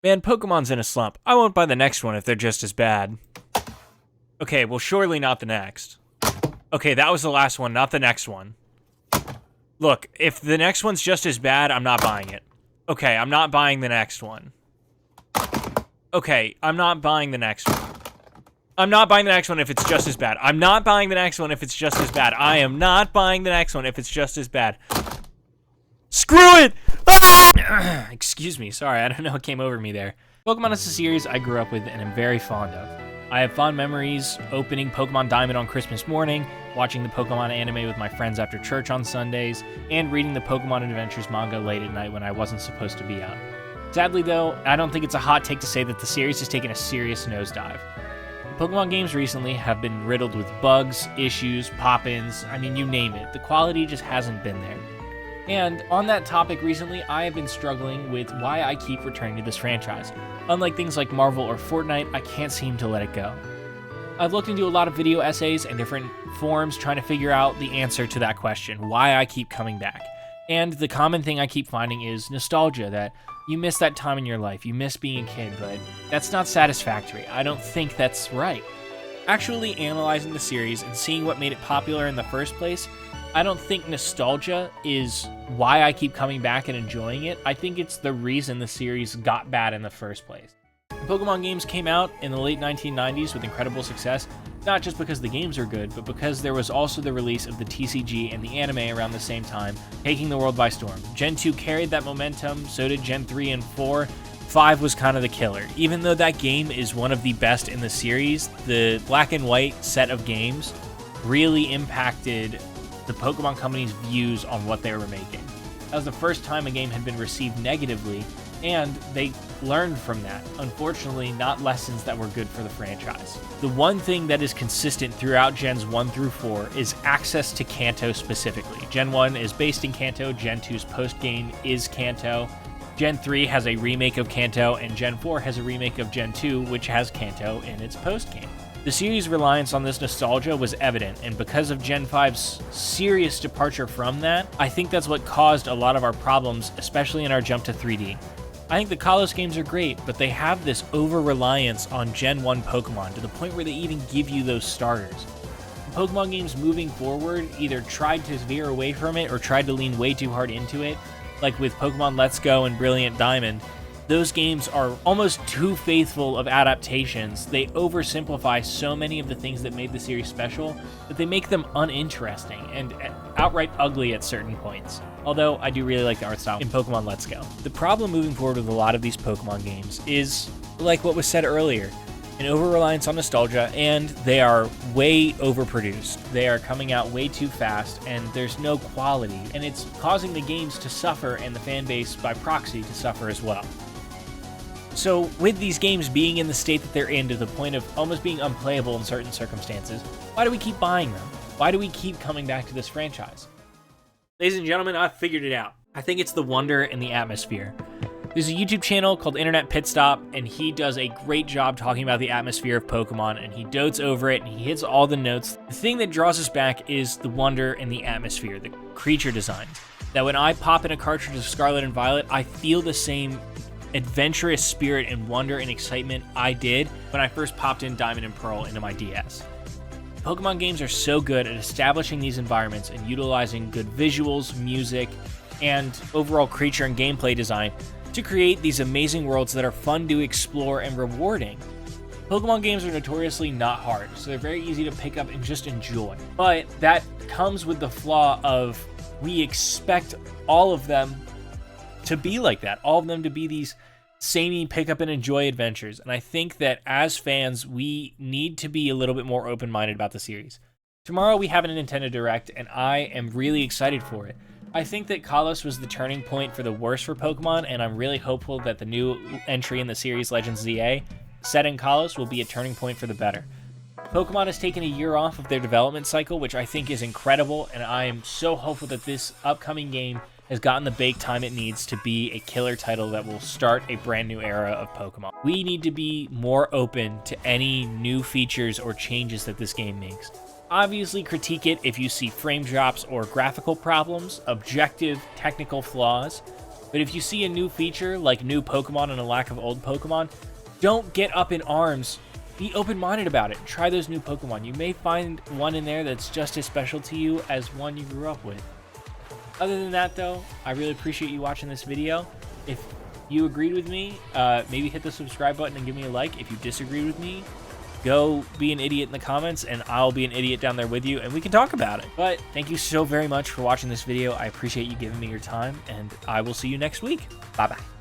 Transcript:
Man, Pokemon's in a slump. I won't buy the next one if they're just as bad. Okay, well, surely not the next. Okay, that was the last one, not the next one. Look, if the next one's just as bad, I'm not buying it. Okay, I'm not buying the next one. Okay, I'm not buying the next one. I'm not buying the next one if it's just as bad. I'm not buying the next one if it's just as bad. I am not buying the next one if it's just as bad. Screw it! Ah! Excuse me, sorry, I don't know what came over me there. Pokemon is a series I grew up with and am very fond of. I have fond memories opening Pokemon Diamond on Christmas morning, watching the Pokemon anime with my friends after church on Sundays, and reading the Pokemon Adventures manga late at night when I wasn't supposed to be out. Sadly though, I don't think it's a hot take to say that the series has taken a serious nosedive. Pokemon games recently have been riddled with bugs, issues, pop-ins, I mean, you name it. The quality just hasn't been there. And on that topic recently, I have been struggling with why I keep returning to this franchise. Unlike things like Marvel or Fortnite, I can't seem to let it go. I've looked into a lot of video essays and different forums trying to figure out the answer to that question, why I keep coming back. And the common thing I keep finding is nostalgia, that you miss that time in your life, you miss being a kid, but that's not satisfactory. I don't think that's right. Actually analyzing the series and seeing what made it popular in the first place, I don't think nostalgia is why I keep coming back and enjoying it. I think it's the reason the series got bad in the first place. Pokemon games came out in the late 1990s with incredible success, not just because the games are good, but because there was also the release of the TCG and the anime around the same time, taking the world by storm. Gen 2 carried that momentum, so did Gen 3 and 4. 5 was kind of the killer. Even though that game is one of the best in the series, the black and white set of games really impacted the Pokemon Company's views on what they were making. That was the first time a game had been received negatively, and they learned from that. Unfortunately, not lessons that were good for the franchise. The one thing that is consistent throughout Gens 1 through 4 is access to Kanto specifically. Gen 1 is based in Kanto, Gen 2's post-game is Kanto, Gen 3 has a remake of Kanto, and Gen 4 has a remake of Gen 2, which has Kanto in its post-game. The series' reliance on this nostalgia was evident, and because of Gen 5's serious departure from that, I think that's what caused a lot of our problems, especially in our jump to 3D. I think the Kalos games are great, but they have this over-reliance on Gen 1 Pokemon to the point where they even give you those starters. The Pokemon games moving forward either tried to veer away from it or tried to lean way too hard into it, like with Pokemon Let's Go and Brilliant Diamond. Those games are almost too faithful of adaptations. They oversimplify so many of the things that made the series special that they make them uninteresting and outright ugly at certain points. Although I do really like the art style in Pokemon Let's Go. The problem moving forward with a lot of these Pokemon games is, like what was said earlier, an over-reliance on nostalgia, and they are way overproduced. They are coming out way too fast, and there's no quality, and it's causing the games to suffer and the fan base by proxy to suffer as well. So with these games being in the state that they're in to the point of almost being unplayable in certain circumstances, why do we keep buying them? Why do we keep coming back to this franchise? Ladies and gentlemen, I've figured it out. I think it's the wonder in the atmosphere. There's a YouTube channel called Internet Pit Stop, and he does a great job talking about the atmosphere of Pokemon, and he dotes over it, and he hits all the notes. The thing that draws us back is the wonder in the atmosphere, the creature design. That when I pop in a cartridge of Scarlet and Violet, I feel the same adventurous spirit and wonder and excitement I did when I first popped in Diamond and Pearl into my DS. Pokemon games are so good at establishing these environments and utilizing good visuals, music, and overall creature and gameplay design to create these amazing worlds that are fun to explore and rewarding. Pokemon games are notoriously not hard, so they're very easy to pick up and just enjoy. But that comes with the flaw of we expect all of them to be like that, all of them to be these samey pick up and enjoy adventures. And I think that as fans, we need to be a little bit more open-minded about the series. Tomorrow we have a Nintendo Direct, and I am really excited for it. I think that Kalos was the turning point for the worse for Pokemon, and I'm really hopeful that the new entry in the series, Legends ZA, set in Kalos, will be a turning point for the better. Pokemon has taken a year off of their development cycle, which I think is incredible, and I am so hopeful that this upcoming game has gotten the bake time it needs to be a killer title that will start a brand new era of Pokemon. We need to be more open to any new features or changes that this game makes. Obviously critique it if you see frame drops or graphical problems, objective technical flaws, But if you see a new feature, like new Pokemon and a lack of old Pokemon, don't get up in arms. Be open-minded about it. Try those new Pokemon. You may find one in there that's just as special to you as one you grew up with. Other than that, though, I really appreciate you watching this video. If you agreed with me, maybe hit the subscribe button and give me a like. If you disagreed with me, go be an idiot in the comments, and I'll be an idiot down there with you, and we can talk about it. But thank you so very much for watching this video. I appreciate you giving me your time, and I will see you next week. Bye-bye.